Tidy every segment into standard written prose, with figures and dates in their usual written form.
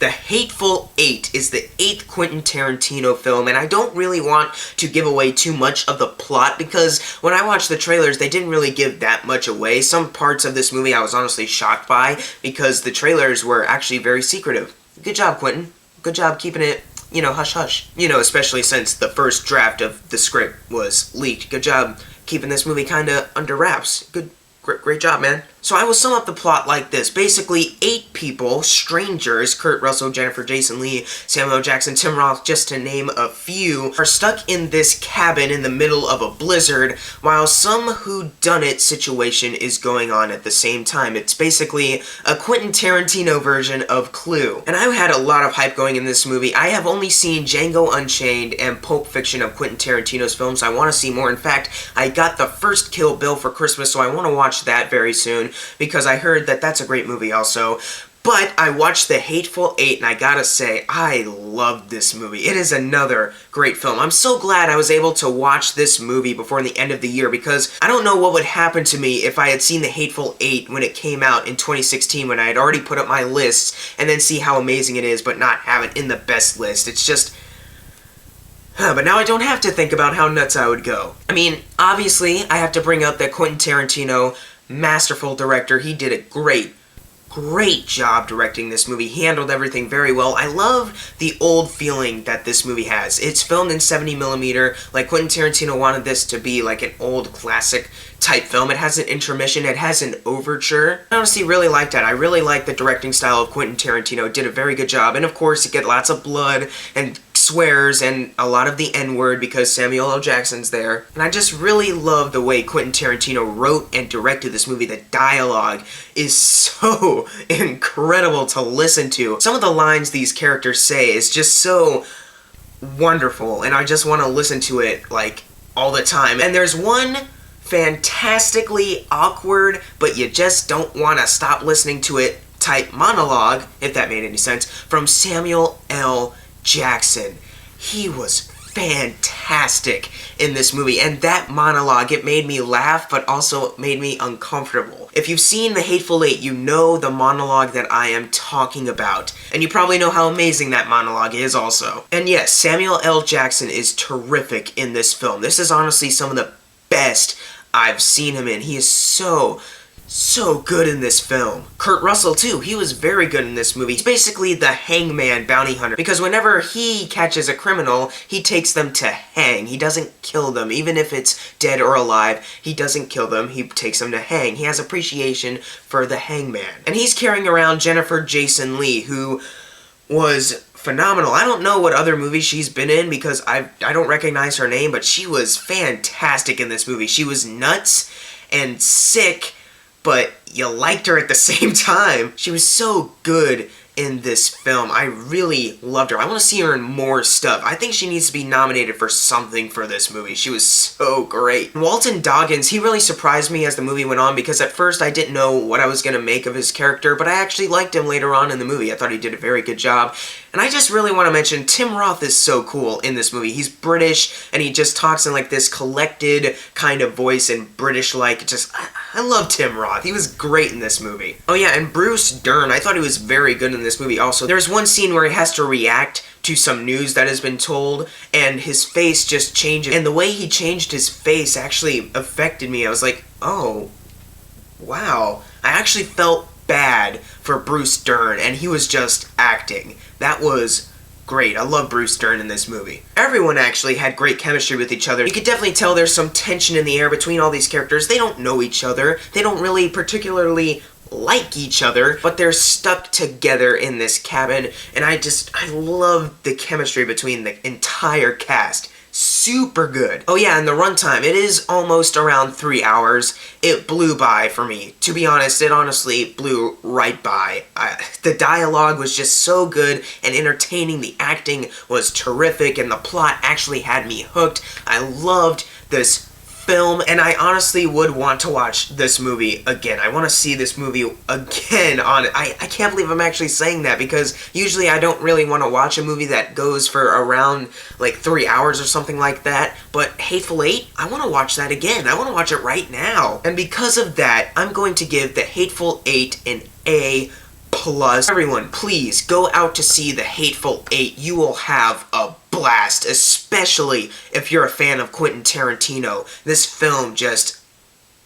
The Hateful Eight is the 8th Quentin Tarantino film, and I don't really want to give away too much of the plot because when I watched the trailers, they didn't really give that much away. Some parts of this movie I was honestly shocked by because the trailers were actually very secretive. Good job, Quentin. Good job keeping it, hush-hush. Especially since the first draft of the script was leaked. Good job keeping this movie kinda under wraps. Great job, man. So I will sum up the plot like this. Basically, 8 people, strangers, Kurt Russell, Jennifer Jason Leigh, Samuel L. Jackson, Tim Roth, just to name a few, are stuck in this cabin in the middle of a blizzard while some whodunit situation is going on at the same time. It's basically a Quentin Tarantino version of Clue. And I had a lot of hype going in this movie. I have only seen Django Unchained and Pulp Fiction of Quentin Tarantino's films. I want to see more. In fact, I got the first Kill Bill for Christmas, so I want to watch that very soon, because I heard that that's a great movie also. But I watched The Hateful Eight, and I gotta say, I loved this movie. It is another great film. I'm so glad I was able to watch this movie before the end of the year, because I don't know what would happen to me if I had seen The Hateful Eight when it came out in 2016, when I had already put up my lists, and then see how amazing it is, but not have it in the best list. It's just... But now I don't have to think about how nuts I would go. I mean, obviously, I have to bring up that Quentin Tarantino, masterful director. He did a great job directing this movie. He handled everything very well. I love the old feeling that this movie has. It's filmed in 70mm, like Quentin Tarantino wanted this to be like an old classic type film. It has an intermission, it has an overture. I honestly really like that. I really like the directing style of Quentin Tarantino. It did a very good job, and of course you get lots of blood and swears and a lot of the N-word because Samuel L. Jackson's there. And I just really love the way Quentin Tarantino wrote and directed this movie. The dialogue is so incredible to listen to. Some of the lines these characters say is just so wonderful, and I just want to listen to it like all the time. And there's one fantastically awkward, but you just don't want to stop listening to it type monologue, if that made any sense, from Samuel L. Jackson. He was fantastic in this movie, and that monologue, it made me laugh, but also made me uncomfortable. If you've seen The Hateful Eight, you know the monologue that I am talking about, and you probably know how amazing that monologue is also. And yes, Samuel L. Jackson is terrific in this film. This is honestly some of the best I've seen him in. He is so good in this film. Kurt Russell, too, he was very good in this movie. He's basically the hangman bounty hunter, because whenever he catches a criminal, he takes them to hang. He doesn't kill them, even if it's dead or alive. He doesn't kill them, he takes them to hang. He has appreciation for the hangman. And he's carrying around Jennifer Jason Leigh, who was phenomenal. I don't know what other movies she's been in because I don't recognize her name, but she was fantastic in this movie. She was nuts and sick, but you liked her at the same time. She was so good in this film. I really loved her. I want to see her in more stuff. I think she needs to be nominated for something for this movie. She was so great. Walton Goggins, he really surprised me as the movie went on, because at first I didn't know what I was going to make of his character, but I actually liked him later on in the movie. I thought he did a very good job. And I just really want to mention, Tim Roth is so cool in this movie. He's British, and he just talks in like this collected kind of voice and British-like. I love Tim Roth. He was great in this movie. Oh yeah, and Bruce Dern, I thought he was very good in this movie also. There's one scene where he has to react to some news that has been told, and his face just changes. And the way he changed his face actually affected me. I was like, oh, wow. I actually felt bad for Bruce Dern, and he was just acting. That was great. I love Bruce Dern in this movie. Everyone actually had great chemistry with each other. You could definitely tell there's some tension in the air between all these characters. They don't know each other. They don't really particularly like each other, but they're stuck together in this cabin, and I love the chemistry between the entire cast. Super good. Oh yeah, and the runtime, it is almost around 3 hours. It blew by for me. To be honest, it honestly blew right by. The dialogue was just so good and entertaining. The acting was terrific, and the plot actually had me hooked. I loved this film, and I honestly would want to watch this movie again. I want to see this movie again on it. I can't believe I'm actually saying that, because usually I don't really want to watch a movie that goes for around like 3 hours or something like that, but Hateful Eight, I want to watch that again. I want to watch it right now. And because of that, I'm going to give The Hateful Eight an A+. Everyone, please go out to see The Hateful Eight. You will have a blast, especially if you're a fan of Quentin Tarantino. This film just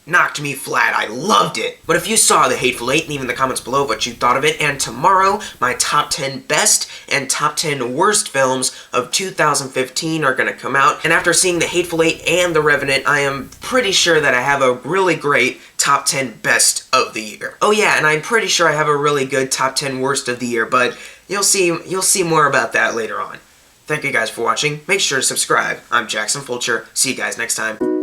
knocked me flat. I loved it. But if you saw The Hateful Eight, leave in the comments below what you thought of it. And tomorrow, my top 10 best and top 10 worst films of 2015 are going to come out. And after seeing The Hateful Eight and The Revenant, I am pretty sure that I have a really great top 10 best of the year. Oh yeah, and I'm pretty sure I have a really good top 10 worst of the year, but you'll see more about that later on. Thank you guys for watching. Make sure to subscribe. I'm Jackson Fulcher. See you guys next time.